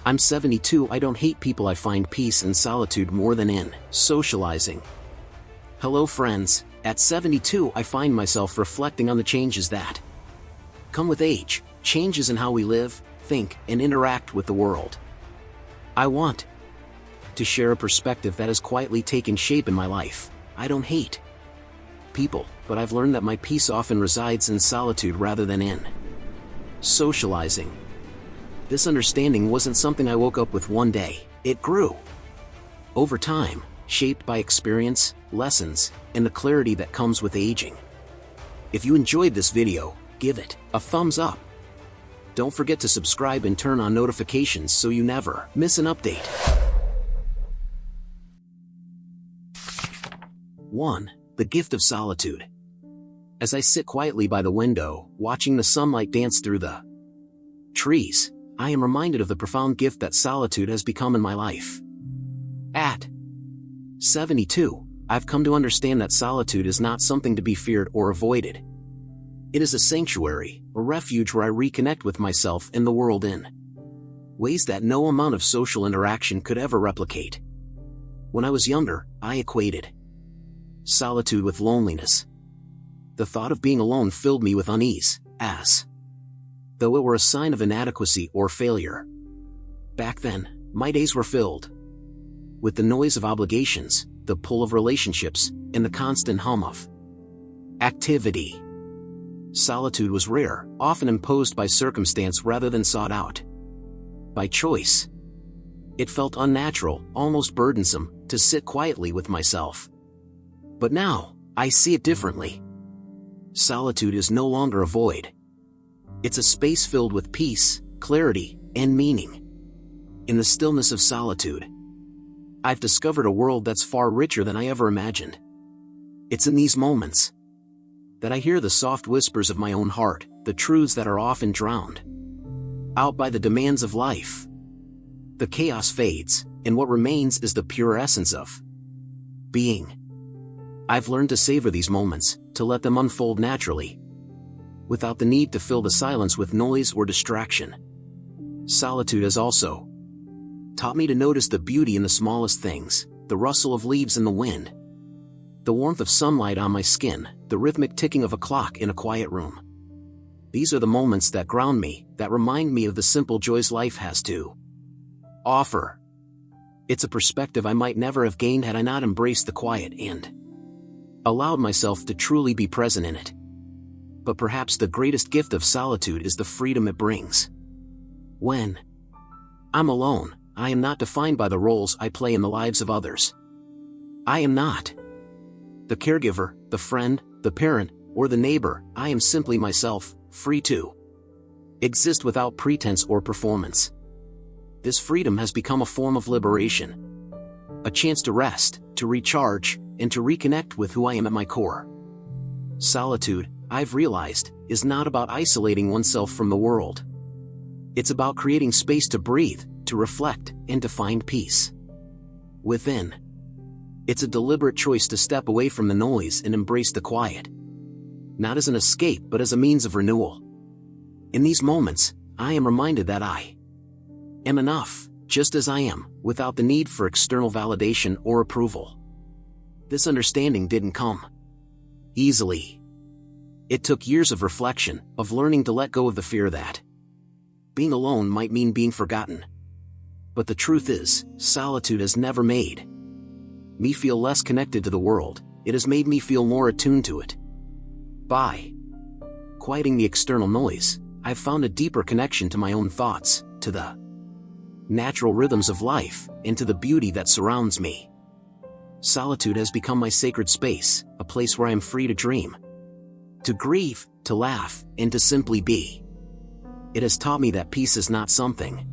I'm 72. I don't hate people. I find peace in solitude more than in socializing. Hello friends, at 72 I find myself reflecting on the changes that come with age, changes in how we live, think, and interact with the world. I want to share a perspective that has quietly taken shape in my life. I don't hate people, but I've learned that my peace often resides in solitude rather than in socializing. This understanding wasn't something I woke up with one day. It grew over time, shaped by experience, lessons, and the clarity that comes with aging. If you enjoyed this video, give it a thumbs up. Don't forget to subscribe and turn on notifications so you never miss an update. 1. The gift of solitude. As I sit quietly by the window, watching the sunlight dance through the trees, I am reminded of the profound gift that solitude has become in my life. At 72, I've come to understand that solitude is not something to be feared or avoided. It is a sanctuary, a refuge where I reconnect with myself and the world in ways that no amount of social interaction could ever replicate. When I was younger, I equated solitude with loneliness. The thought of being alone filled me with unease, as though it were a sign of inadequacy or failure. Back then, my days were filled with the noise of obligations, the pull of relationships, and the constant hum of activity. Solitude was rare, often imposed by circumstance rather than sought out by choice. It felt unnatural, almost burdensome, to sit quietly with myself. But now, I see it differently. Solitude is no longer a void. It's a space filled with peace, clarity, and meaning. In the stillness of solitude, I've discovered a world that's far richer than I ever imagined. It's in these moments that I hear the soft whispers of my own heart, the truths that are often drowned out by the demands of life. The chaos fades, and what remains is the pure essence of being. I've learned to savor these moments, to let them unfold naturally, without the need to fill the silence with noise or distraction. Solitude has also taught me to notice the beauty in the smallest things, the rustle of leaves in the wind, the warmth of sunlight on my skin, the rhythmic ticking of a clock in a quiet room. These are the moments that ground me, that remind me of the simple joys life has to offer. It's a perspective I might never have gained had I not embraced the quiet and allowed myself to truly be present in it. But perhaps the greatest gift of solitude is the freedom it brings. When I'm alone, I am not defined by the roles I play in the lives of others. I am not the caregiver, the friend, the parent, or the neighbor. I am simply myself, free to exist without pretense or performance. This freedom has become a form of liberation, a chance to rest, to recharge, and to reconnect with who I am at my core. Solitude, I've realized, is not about isolating oneself from the world. It's about creating space to breathe, to reflect, and to find peace within. It's a deliberate choice to step away from the noise and embrace the quiet, not as an escape but as a means of renewal. In these moments, I am reminded that I am enough, just as I am, without the need for external validation or approval. This understanding didn't come easily. It took years of reflection, of learning to let go of the fear that being alone might mean being forgotten. But the truth is, solitude has never made me feel less connected to the world. It has made me feel more attuned to it. By quieting the external noise, I've found a deeper connection to my own thoughts, to the natural rhythms of life, and to the beauty that surrounds me. Solitude has become my sacred space, a place where I am free to dream, to grieve, to laugh, and to simply be. It has taught me that peace is not something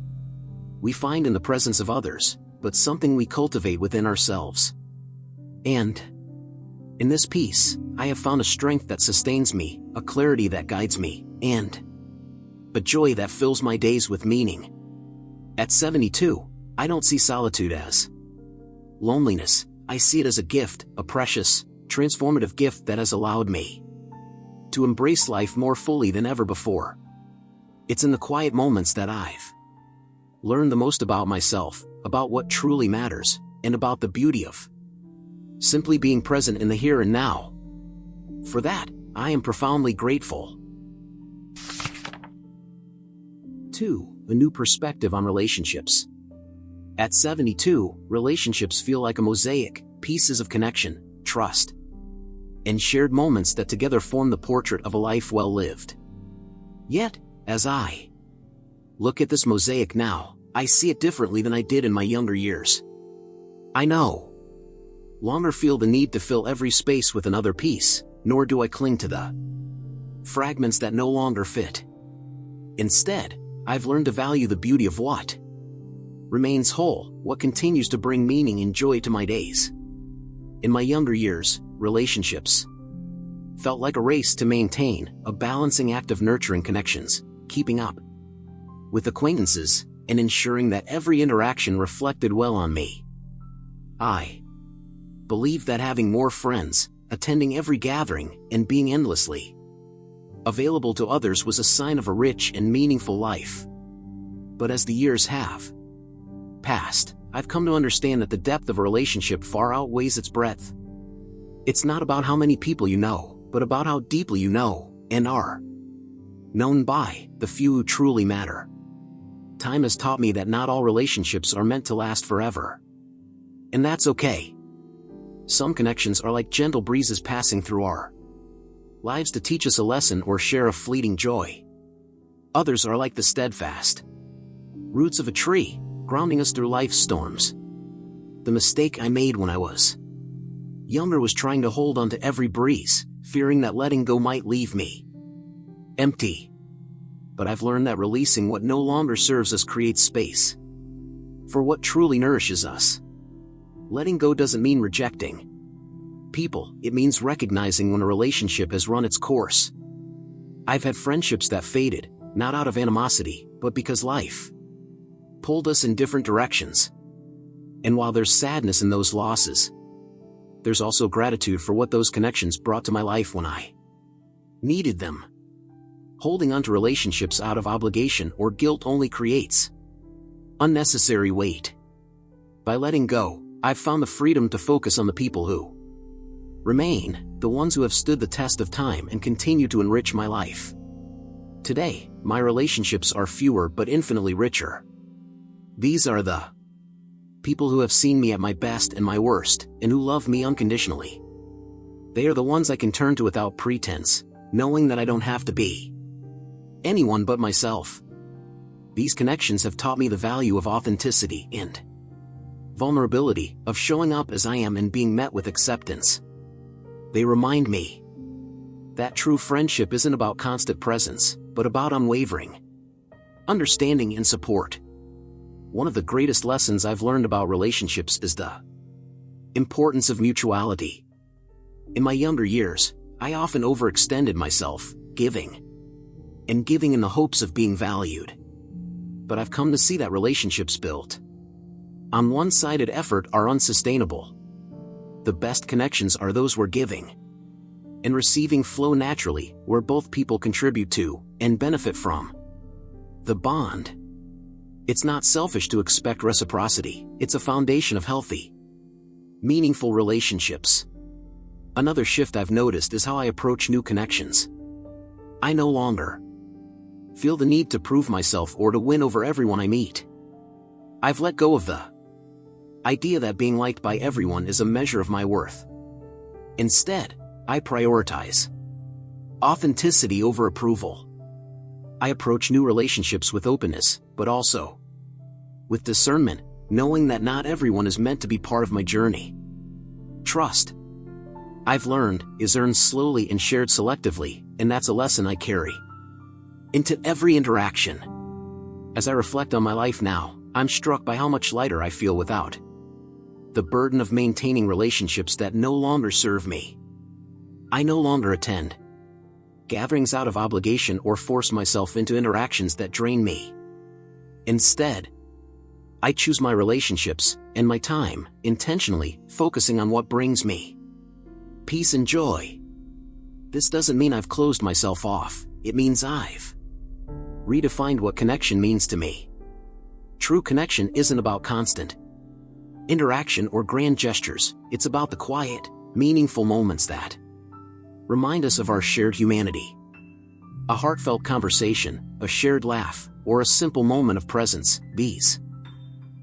we find in the presence of others, but something we cultivate within ourselves. And in this peace, I have found a strength that sustains me, a clarity that guides me, and a joy that fills my days with meaning. At 72, I don't see solitude as loneliness. I see it as a gift, a precious, transformative gift that has allowed me to embrace life more fully than ever before. It's in the quiet moments that I've learn the most about myself, about what truly matters, and about the beauty of simply being present in the here and now. For that, I am profoundly grateful. 2. A new perspective on relationships. At 72, relationships feel like a mosaic, pieces of connection, trust, and shared moments that together form the portrait of a life well lived. Yet, as I look at this mosaic now, I see it differently than I did in my younger years. I no longer feel the need to fill every space with another piece, nor do I cling to the fragments that no longer fit. Instead, I've learned to value the beauty of what remains whole, what continues to bring meaning and joy to my days. In my younger years, relationships felt like a race to maintain, a balancing act of nurturing connections, keeping up with acquaintances, and ensuring that every interaction reflected well on me. I believed that having more friends, attending every gathering, and being endlessly available to others was a sign of a rich and meaningful life. But as the years have passed, I've come to understand that the depth of a relationship far outweighs its breadth. It's not about how many people you know, but about how deeply you know, and are known by, the few who truly matter. Time has taught me that not all relationships are meant to last forever. And that's okay. Some connections are like gentle breezes passing through our lives to teach us a lesson or share a fleeting joy. Others are like the steadfast roots of a tree, grounding us through life's storms. The mistake I made when I was younger was trying to hold on to every breeze, fearing that letting go might leave me empty. But I've learned that releasing what no longer serves us creates space for what truly nourishes us. Letting go doesn't mean rejecting people, it means recognizing when a relationship has run its course. I've had friendships that faded, not out of animosity, but because life pulled us in different directions. And while there's sadness in those losses, there's also gratitude for what those connections brought to my life when I needed them. Holding on to relationships out of obligation or guilt only creates unnecessary weight. By letting go, I've found the freedom to focus on the people who remain, the ones who have stood the test of time and continue to enrich my life. Today, my relationships are fewer but infinitely richer. These are the people who have seen me at my best and my worst, and who love me unconditionally. They are the ones I can turn to without pretense, knowing that I don't have to be anyone but myself. These connections have taught me the value of authenticity and vulnerability, of showing up as I am and being met with acceptance. They remind me that true friendship isn't about constant presence, but about unwavering understanding and support. One of the greatest lessons I've learned about relationships is the importance of mutuality. In my younger years, I often overextended myself, giving in the hopes of being valued. But I've come to see that relationships built on one-sided effort are unsustainable. The best connections are those where giving and receiving flow naturally, where both people contribute to and benefit from the bond. It's not selfish to expect reciprocity, it's a foundation of healthy, meaningful relationships. Another shift I've noticed is how I approach new connections. I no longer feel the need to prove myself or to win over everyone I meet. I've let go of the idea that being liked by everyone is a measure of my worth. Instead, I prioritize authenticity over approval. I approach new relationships with openness, but also with discernment, knowing that not everyone is meant to be part of my journey. Trust, I've learned, is earned slowly and shared selectively, and that's a lesson I carry into every interaction. As I reflect on my life now, I'm struck by how much lighter I feel without the burden of maintaining relationships that no longer serve me. I no longer attend gatherings out of obligation or force myself into interactions that drain me. Instead, I choose my relationships and my time intentionally, focusing on what brings me peace and joy. This doesn't mean I've closed myself off, it means I've redefined what connection means to me. True connection isn't about constant interaction or grand gestures, it's about the quiet, meaningful moments that remind us of our shared humanity. A heartfelt conversation, a shared laugh, or a simple moment of presence, these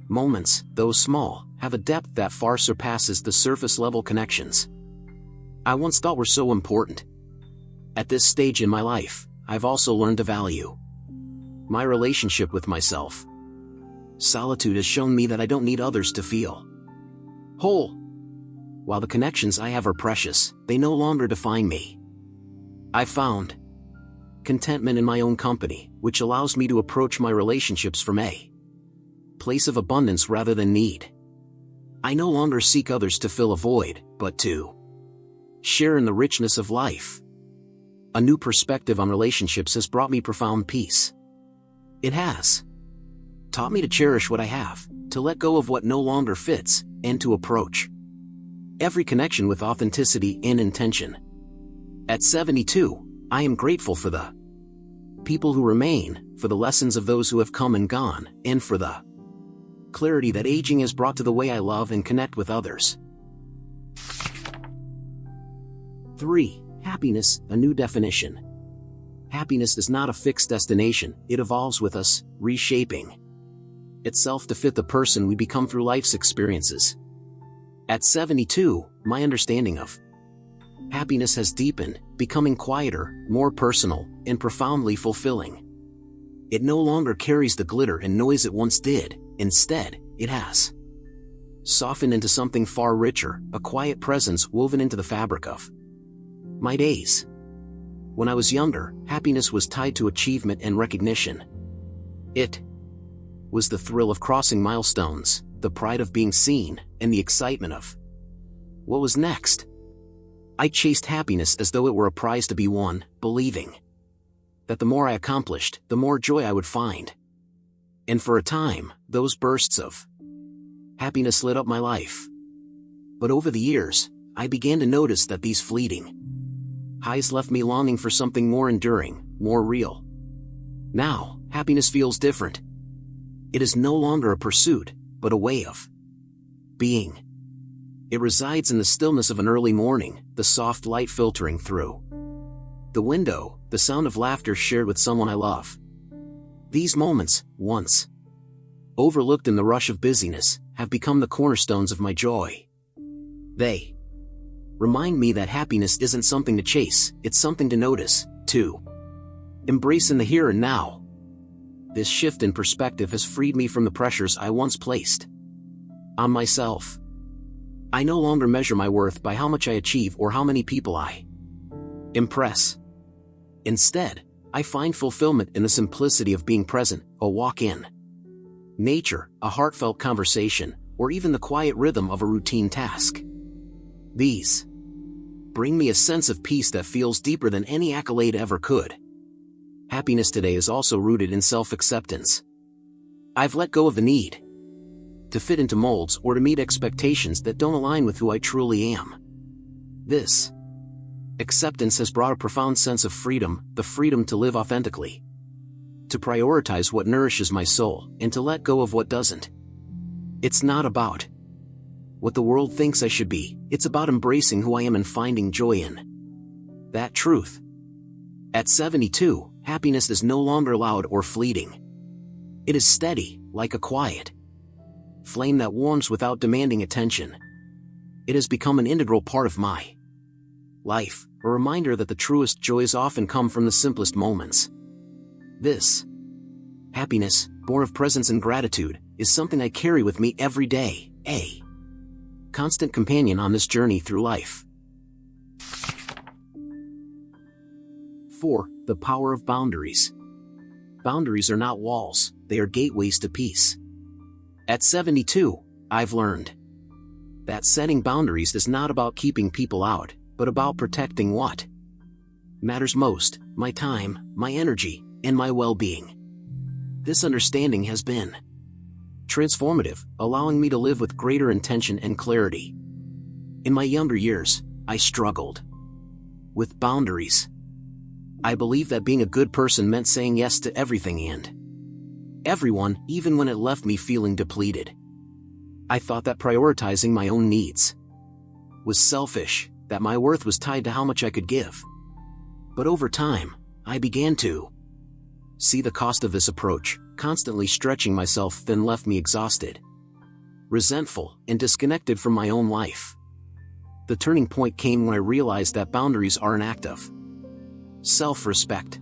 moments, though small, have a depth that far surpasses the surface-level connections I once thought were so important. At this stage in my life, I've also learned to value my relationship with myself. Solitude has shown me that I don't need others to feel whole. While the connections I have are precious, they no longer define me. I've found contentment in my own company, which allows me to approach my relationships from a place of abundance rather than need. I no longer seek others to fill a void, but to share in the richness of life. A new perspective on relationships has brought me profound peace. It has taught me to cherish what I have, to let go of what no longer fits, and to approach every connection with authenticity and intention. At 72, I am grateful for the people who remain, for the lessons of those who have come and gone, and for the clarity that aging has brought to the way I love and connect with others. 3. Happiness, a new definition. Happiness is not a fixed destination, it evolves with us, reshaping itself to fit the person we become through life's experiences. At 72, my understanding of happiness has deepened, becoming quieter, more personal, and profoundly fulfilling. It no longer carries the glitter and noise it once did. Instead, it has softened into something far richer, a quiet presence woven into the fabric of my days. When I was younger, happiness was tied to achievement and recognition. It was the thrill of crossing milestones, the pride of being seen, and the excitement of what was next. I chased happiness as though it were a prize to be won, believing that the more I accomplished, the more joy I would find. And for a time, those bursts of happiness lit up my life. But over the years, I began to notice that these fleeting highs left me longing for something more enduring, more real. Now, happiness feels different. It is no longer a pursuit, but a way of being. It resides in the stillness of an early morning, the soft light filtering through the window, the sound of laughter shared with someone I love. These moments, once overlooked in the rush of busyness, have become the cornerstones of my joy. They remind me that happiness isn't something to chase, it's something to notice, to embrace in the here and now. This shift in perspective has freed me from the pressures I once placed on myself. I no longer measure my worth by how much I achieve or how many people I impress. Instead, I find fulfillment in the simplicity of being present, a walk in nature, a heartfelt conversation, or even the quiet rhythm of a routine task. These bring me a sense of peace that feels deeper than any accolade ever could. Happiness today is also rooted in self-acceptance. I've let go of the need to fit into molds or to meet expectations that don't align with who I truly am. This acceptance has brought a profound sense of freedom, the freedom to live authentically, to prioritize what nourishes my soul, and to let go of what doesn't. It's not about what the world thinks I should be, it's about embracing who I am and finding joy in that truth. At 72, happiness is no longer loud or fleeting. It is steady, like a quiet flame that warms without demanding attention. It has become an integral part of my life, a reminder that the truest joys often come from the simplest moments. This happiness, born of presence and gratitude, is something I carry with me every day, a constant companion on this journey through life. 4. The power of boundaries. Boundaries are not walls, they are gateways to peace. At 72, I've learned that setting boundaries is not about keeping people out, but about protecting what matters most: my time, my energy, and my well-being. This understanding has been transformative, allowing me to live with greater intention and clarity. In my younger years, I struggled with boundaries. I believed that being a good person meant saying yes to everything and Everyone, even when it left me feeling depleted. I thought that prioritizing my own needs was selfish, that my worth was tied to how much I could give. But over time, I began to see the cost of this approach. Constantly stretching myself thin left me exhausted, resentful, and disconnected from my own life. The turning point came when I realized that boundaries are an act of self-respect.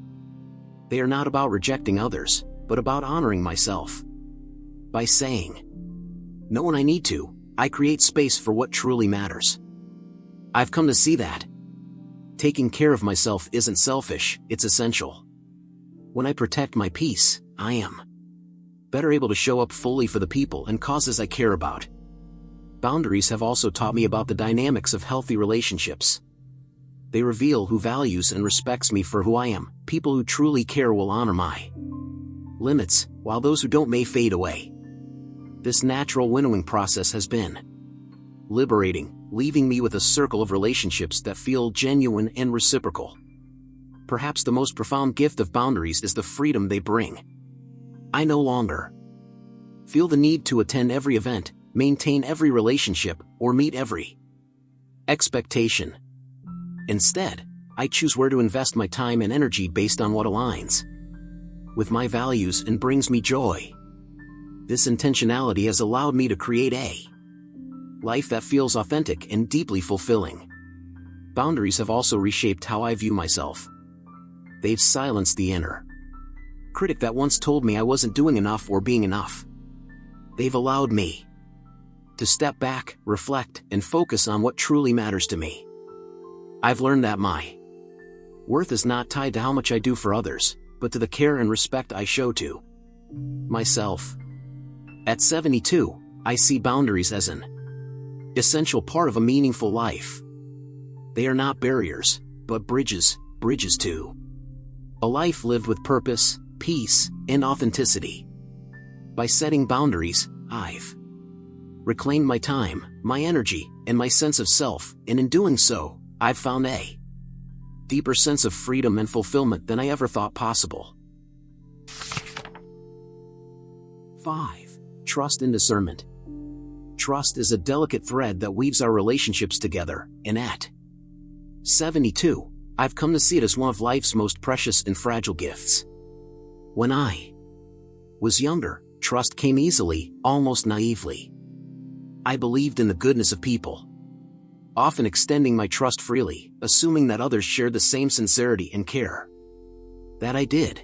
They are not about rejecting others, but about honoring myself. By saying no when I need to, I create space for what truly matters. I've come to see that taking care of myself isn't selfish, it's essential. When I protect my peace, I am better able to show up fully for the people and causes I care about. Boundaries have also taught me about the dynamics of healthy relationships. They reveal who values and respects me for who I am. People who truly care will honor my limits, while those who don't may fade away. This natural winnowing process has been liberating, leaving me with a circle of relationships that feel genuine and reciprocal. Perhaps the most profound gift of boundaries is the freedom they bring. I no longer feel the need to attend every event, maintain every relationship, or meet every expectation. Instead, I choose where to invest my time and energy based on what aligns with my values and brings me joy. This intentionality has allowed me to create a life that feels authentic and deeply fulfilling. Boundaries have also reshaped how I view myself. They've silenced the inner critic that once told me I wasn't doing enough or being enough. They've allowed me to step back, reflect, and focus on what truly matters to me. I've learned that my worth is not tied to how much I do for others, but to the care and respect I show to myself. At 72, I see boundaries as an essential part of a meaningful life. They are not barriers, but bridges to a life lived with purpose, peace, and authenticity. By setting boundaries, I've reclaimed my time, my energy, and my sense of self, and in doing so, I've found a deeper sense of freedom and fulfillment than I ever thought possible. 5. Trust and discernment. Trust is a delicate thread that weaves our relationships together, and at 72, I've come to see it as one of life's most precious and fragile gifts. When I was younger, trust came easily, almost naively. I believed in the goodness of people, often extending my trust freely, assuming that others shared the same sincerity and care that I did.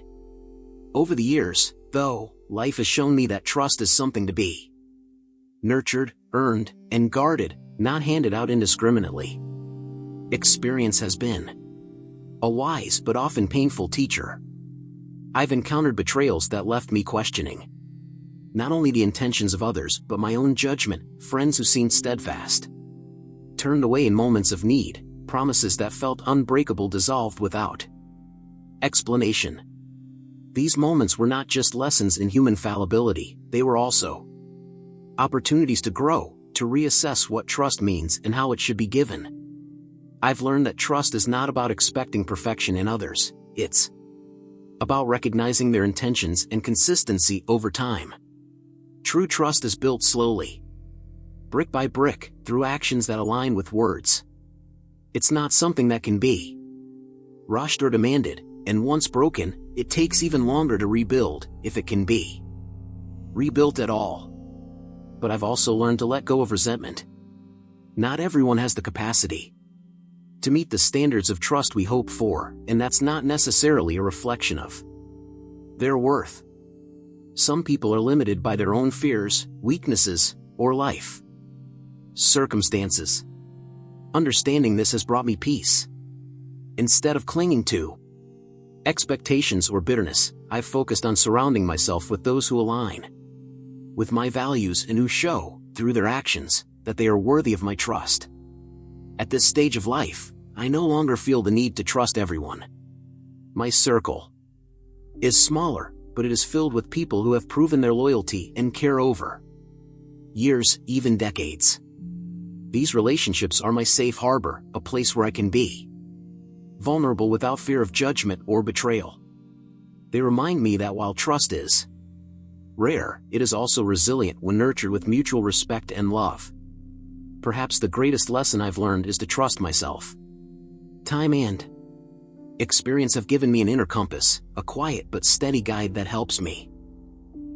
Over the years, though, life has shown me that trust is something to be nurtured, earned, and guarded, not handed out indiscriminately. Experience has been a wise but often painful teacher. I've encountered betrayals that left me questioning not only the intentions of others but my own judgment, friends who seemed steadfast turned away in moments of need, promises that felt unbreakable dissolved without explanation. These moments were not just lessons in human fallibility, they were also opportunities to grow, to reassess what trust means and how it should be given. I've learned that trust is not about expecting perfection in others, it's about recognizing their intentions and consistency over time. True trust is built slowly, brick by brick, through actions that align with words. It's not something that can be rushed or demanded, and once broken, it takes even longer to rebuild, if it can be rebuilt at all. But I've also learned to let go of resentment. Not everyone has the capacity to meet the standards of trust we hope for, and that's not necessarily a reflection of their worth. Some people are limited by their own fears, weaknesses, or life circumstances. Understanding this has brought me peace. Instead of clinging to expectations or bitterness, I've focused on surrounding myself with those who align with my values and who show, through their actions, that they are worthy of my trust. At this stage of life, I no longer feel the need to trust everyone. My circle is smaller, but it is filled with people who have proven their loyalty and care over years, even decades. These relationships are my safe harbor, a place where I can be vulnerable without fear of judgment or betrayal. They remind me that while trust is rare, it is also resilient when nurtured with mutual respect and love. Perhaps the greatest lesson I've learned is to trust myself. Time and experience have given me an inner compass, a quiet but steady guide that helps me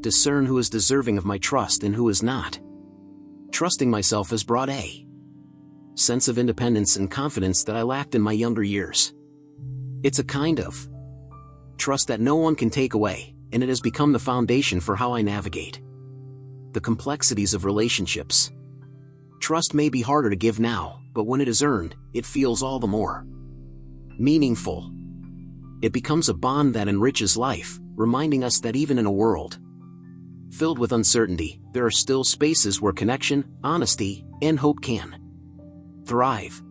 discern who is deserving of my trust and who is not. Trusting myself has brought a sense of independence and confidence that I lacked in my younger years. It's a kind of trust that no one can take away, and it has become the foundation for how I navigate the complexities of relationships. Trust may be harder to give now, but when it is earned, it feels all the more meaningful. It becomes a bond that enriches life, reminding us that even in a world filled with uncertainty, there are still spaces where connection, honesty, and hope can thrive.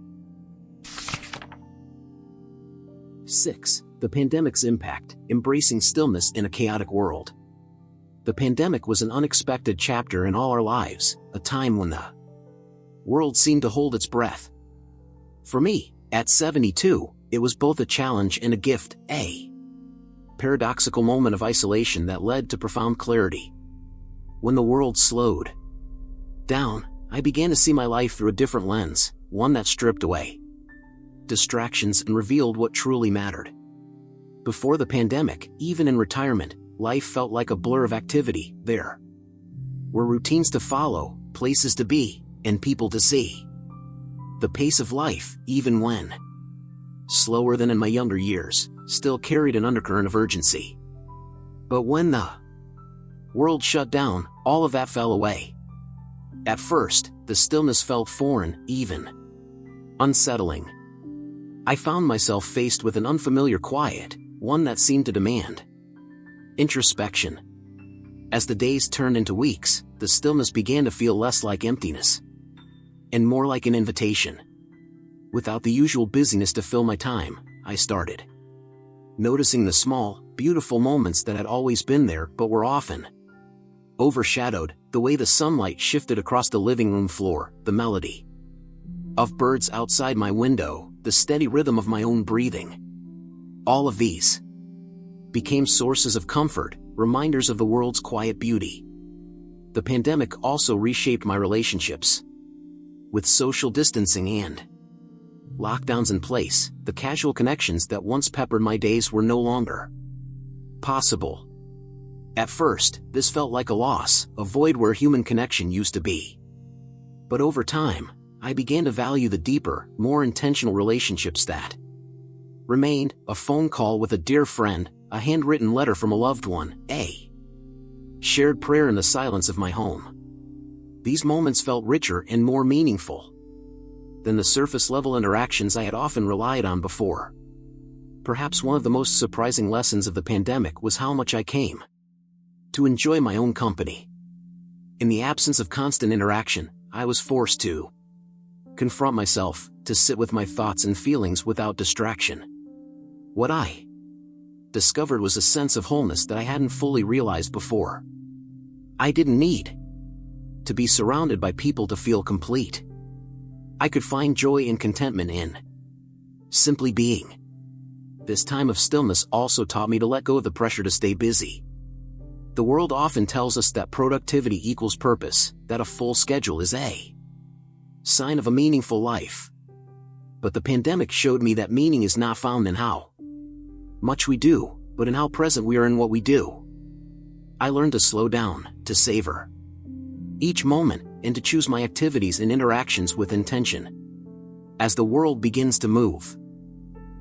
6. The pandemic's impact, embracing stillness in a chaotic world. The pandemic was an unexpected chapter in all our lives, a time when the world seemed to hold its breath. For me, at 72, it was both a challenge and a gift, a paradoxical moment of isolation that led to profound clarity. When the world slowed down, I began to see my life through a different lens, one that stripped away distractions and revealed what truly mattered. Before the pandemic, even in retirement, life felt like a blur of activity. There were routines to follow, places to be, and people to see. The pace of life, even when slower than in my younger years, still carried an undercurrent of urgency. But when the world shut down, all of that fell away. At first, the stillness felt foreign, even unsettling. I found myself faced with an unfamiliar quiet, one that seemed to demand introspection. As the days turned into weeks, the stillness began to feel less like emptiness and more like an invitation. Without the usual busyness to fill my time, I started noticing the small, beautiful moments that had always been there but were often overshadowed, the way the sunlight shifted across the living room floor, the melody of birds outside my window, the steady rhythm of my own breathing. All of these became sources of comfort, reminders of the world's quiet beauty. The pandemic also reshaped my relationships. With social distancing and lockdowns in place, the casual connections that once peppered my days were no longer possible. At first, this felt like a loss, a void where human connection used to be. But over time, I began to value the deeper, more intentional relationships that remained: a phone call with a dear friend, a handwritten letter from a loved one, a shared prayer in the silence of my home. These moments felt richer and more meaningful than the surface-level interactions I had often relied on before. Perhaps one of the most surprising lessons of the pandemic was how much I came to enjoy my own company. In the absence of constant interaction, I was forced to confront myself, to sit with my thoughts and feelings without distraction. What I discovered was a sense of wholeness that I hadn't fully realized before. I didn't need to be surrounded by people to feel complete. I could find joy and contentment in simply being. This time of stillness also taught me to let go of the pressure to stay busy. The world often tells us that productivity equals purpose, that a full schedule is a sign of a meaningful life. But the pandemic showed me that meaning is not found in how much we do, but in how present we are in what we do. I learned to slow down, to savor each moment, and to choose my activities and interactions with intention. As the world begins to move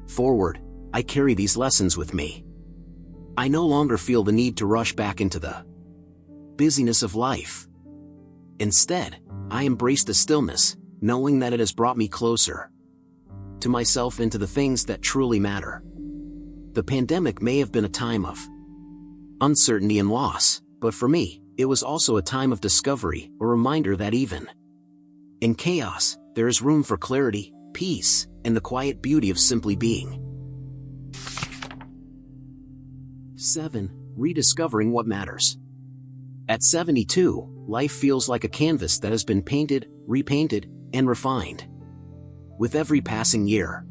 forward, I carry these lessons with me. I no longer feel the need to rush back into the busyness of life. Instead, I embrace the stillness, knowing that it has brought me closer to myself and to the things that truly matter. The pandemic may have been a time of uncertainty and loss, but for me, it was also a time of discovery, a reminder that even in chaos, there is room for clarity, peace, and the quiet beauty of simply being. 7. Rediscovering what matters. At 72, life feels like a canvas that has been painted, repainted, and refined. With every passing year,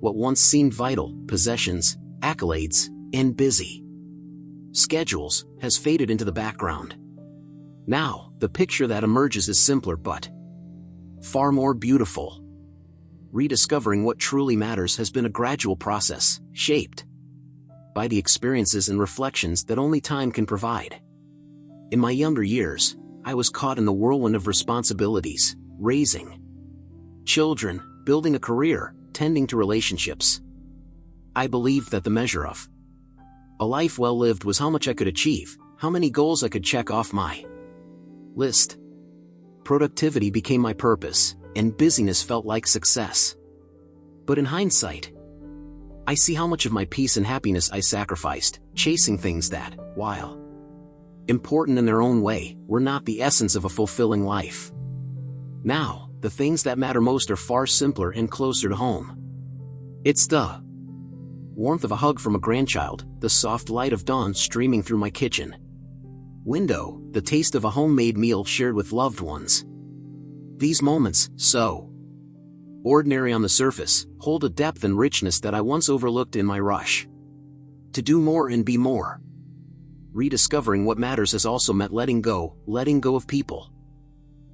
what once seemed vital, possessions, accolades, and busy schedules, has faded into the background. Now, the picture that emerges is simpler but far more beautiful. Rediscovering what truly matters has been a gradual process, shaped by the experiences and reflections that only time can provide. In my younger years, I was caught in the whirlwind of responsibilities, raising children, building a career, tending to relationships. I believed that the measure of a life well lived was how much I could achieve, how many goals I could check off my list. Productivity became my purpose, and busyness felt like success. But in hindsight, I see how much of my peace and happiness I sacrificed, chasing things that, while important in their own way, were not the essence of a fulfilling life. Now, the things that matter most are far simpler and closer to home. It's the warmth of a hug from a grandchild, the soft light of dawn streaming through my kitchen window, the taste of a homemade meal shared with loved ones. These moments, so ordinary on the surface, hold a depth and richness that I once overlooked in my rush to do more and be more. Rediscovering what matters has also meant letting go of people,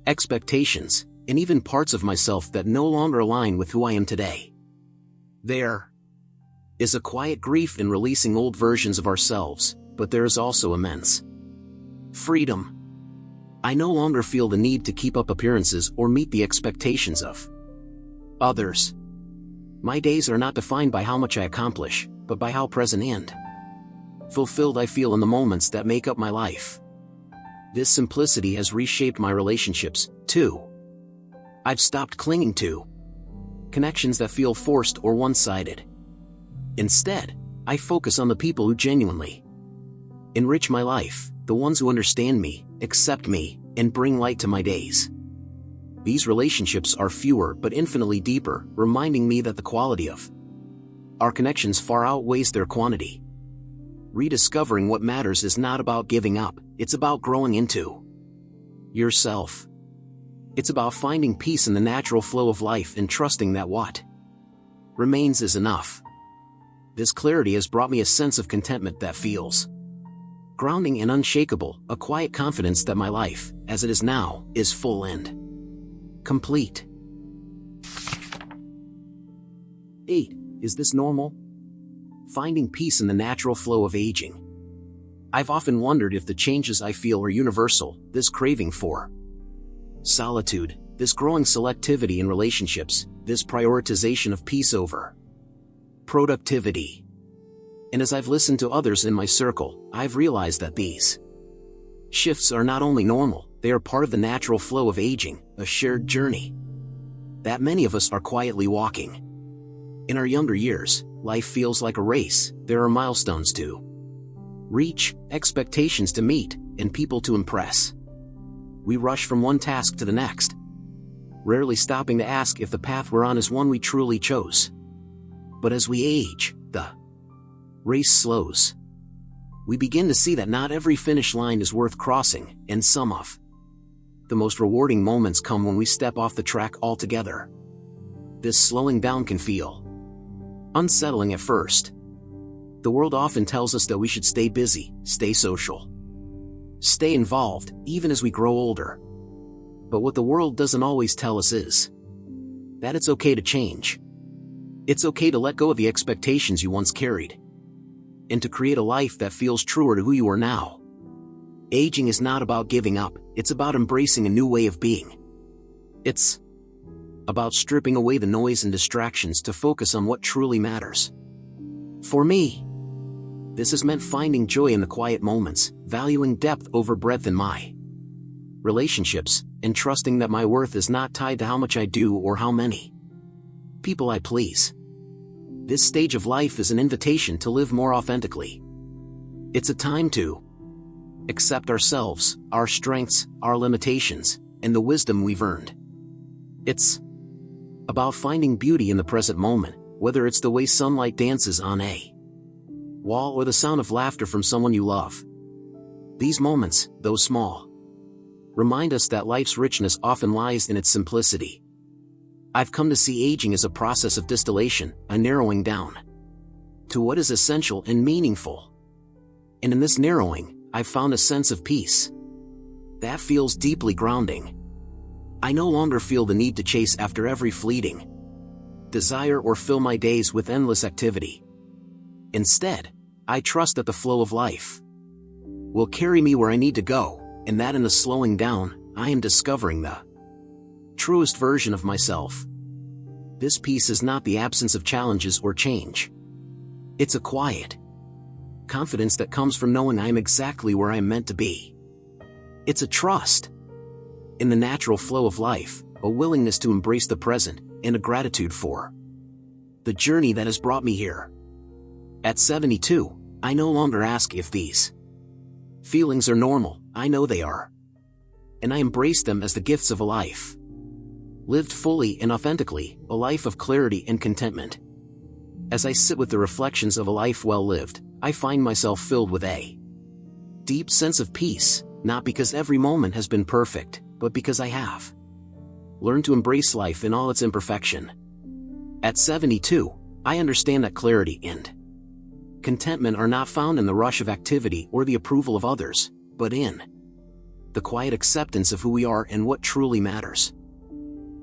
expectations, and even parts of myself that no longer align with who I am today. There is a quiet grief in releasing old versions of ourselves, but there is also immense freedom. I no longer feel the need to keep up appearances or meet the expectations of others. My days are not defined by how much I accomplish, but by how present and fulfilled I feel in the moments that make up my life. This simplicity has reshaped my relationships, too. I've stopped clinging to connections that feel forced or one-sided. Instead, I focus on the people who genuinely enrich my life, the ones who understand me, accept me, and bring light to my days. These relationships are fewer but infinitely deeper, reminding me that the quality of our connections far outweighs their quantity. Rediscovering what matters is not about giving up, it's about growing into yourself. It's about finding peace in the natural flow of life and trusting that what remains is enough. This clarity has brought me a sense of contentment that feels grounding and unshakable, a quiet confidence that my life, as it is now, is full and complete. 8. Is this normal? Finding peace in the natural flow of aging. I've often wondered if the changes I feel are universal, this craving for solitude, this growing selectivity in relationships, this prioritization of peace over productivity. And as I've listened to others in my circle, I've realized that these shifts are not only normal, they are part of the natural flow of aging, a shared journey that many of us are quietly walking. In our younger years, life feels like a race. There are milestones to reach, expectations to meet, and people to impress. We rush from one task to the next, rarely stopping to ask if the path we're on is one we truly chose. But as we age, the race slows. We begin to see that not every finish line is worth crossing, and some of the most rewarding moments come when we step off the track altogether. This slowing down can feel unsettling at first. The world often tells us that we should stay busy, stay social, stay involved, even as we grow older. But what the world doesn't always tell us is that it's okay to change. It's okay to let go of the expectations you once carried, and to create a life that feels truer to who you are now. Aging is not about giving up, it's about embracing a new way of being. It's about stripping away the noise and distractions to focus on what truly matters. For me, this has meant finding joy in the quiet moments, valuing depth over breadth in my relationships, and trusting that my worth is not tied to how much I do or how many people I please. This stage of life is an invitation to live more authentically. It's a time to accept ourselves, our strengths, our limitations, and the wisdom we've earned. It's about finding beauty in the present moment, whether it's the way sunlight dances on a wall or the sound of laughter from someone you love. These moments, though small, remind us that life's richness often lies in its simplicity. I've come to see aging as a process of distillation, a narrowing down to what is essential and meaningful. And in this narrowing, I've found a sense of peace. That feels deeply grounding. I no longer feel the need to chase after every fleeting desire or fill my days with endless activity. Instead, I trust that the flow of life will carry me where I need to go, and that in the slowing down, I am discovering the truest version of myself. This peace is not the absence of challenges or change. It's a quiet confidence that comes from knowing I am exactly where I am meant to be. It's a trust in the natural flow of life, a willingness to embrace the present, and a gratitude for the journey that has brought me here. At 72, I no longer ask if these feelings are normal. I know they are. And I embrace them as the gifts of a life lived fully and authentically, a life of clarity and contentment. As I sit with the reflections of a life well lived, I find myself filled with a deep sense of peace, not because every moment has been perfect, but because I have learned to embrace life in all its imperfection. At 72, I understand that clarity and contentment are not found in the rush of activity or the approval of others, but in the quiet acceptance of who we are and what truly matters.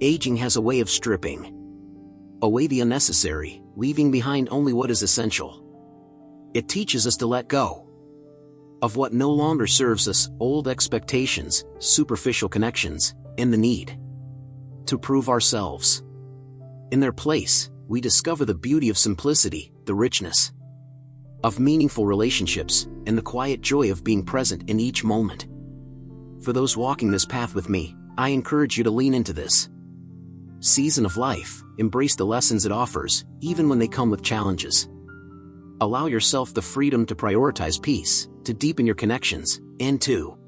Aging has a way of stripping away the unnecessary, leaving behind only what is essential. It teaches us to let go of what no longer serves us, old expectations, superficial connections, and the need to prove ourselves. In their place, we discover the beauty of simplicity, the richness of meaningful relationships, and the quiet joy of being present in each moment. For those walking this path with me, I encourage you to lean into this season of life, embrace the lessons it offers, even when they come with challenges. Allow yourself the freedom to prioritize peace, to deepen your connections, and to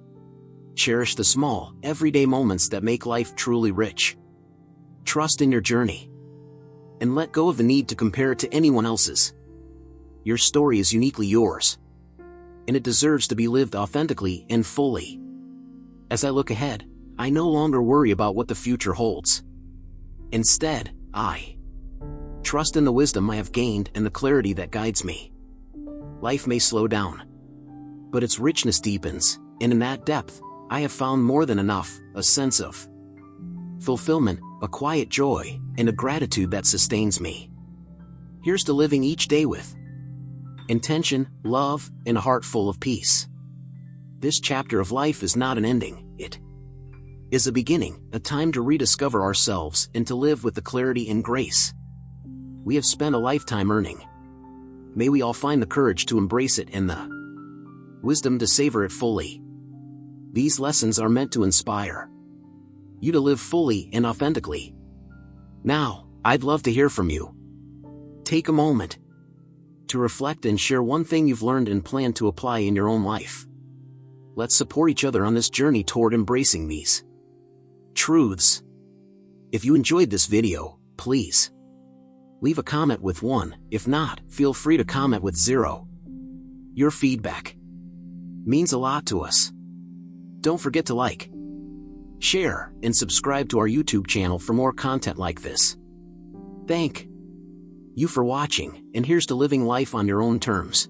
cherish the small, everyday moments that make life truly rich. Trust in your journey, and let go of the need to compare it to anyone else's. Your story is uniquely yours, and it deserves to be lived authentically and fully. As I look ahead, I no longer worry about what the future holds. Instead, I trust in the wisdom I have gained and the clarity that guides me. Life may slow down, but its richness deepens, and in that depth, I have found more than enough, a sense of fulfillment, a quiet joy, and a gratitude that sustains me. Here's to living each day with intention, love, and a heart full of peace. This chapter of life is not an ending, it is a beginning, a time to rediscover ourselves and to live with the clarity and grace we have spent a lifetime earning. May we all find the courage to embrace it and the wisdom to savor it fully. These lessons are meant to inspire you to live fully and authentically. Now, I'd love to hear from you. Take a moment to reflect and share one thing you've learned and plan to apply in your own life. Let's support each other on this journey toward embracing these truths. If you enjoyed this video, please leave a comment with 1, if not, feel free to comment with 0. Your feedback means a lot to us. Don't forget to like, share, and subscribe to our YouTube channel for more content like this. Thank you for watching, and here's to living life on your own terms.